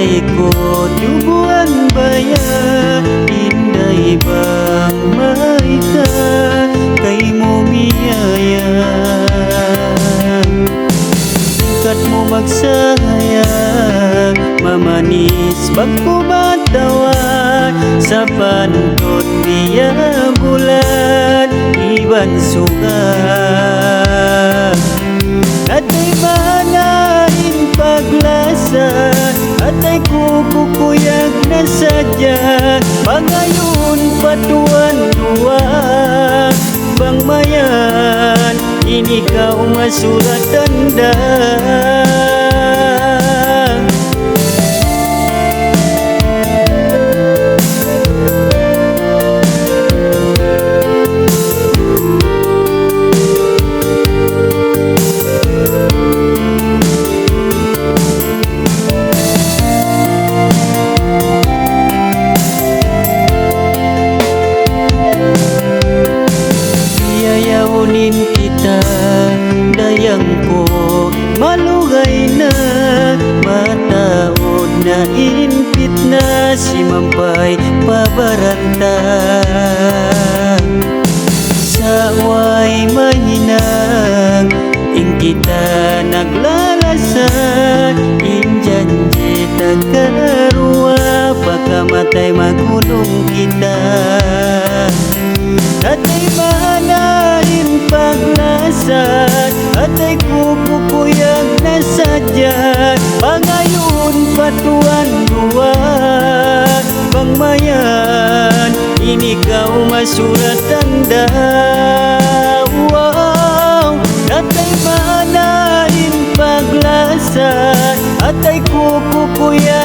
ikut tubuhan bayar. Indai bang maika kay mo biyaya, tingkat mo magsayang mamanis pagkubatawan. Sa pantot biya bulan iban sugat. Atay manahin paglasa, atay kukukuyag na sadya. Pangayon patuan dua bang mayan, ini kau masurat tanda. Kita dayang ko malugay na, mataod na inpit na si mampay pabaranta. Sa way mahinang ing kita naglalasan, injanji tagarua pagkamatay magulong kita. Atay manahin paglasad, atay kukukuyag na sadya. Pangayon patuan dua bang mayan, ini kau masurat tanda. Wow, atay manahin paglasad, atay kukukuyag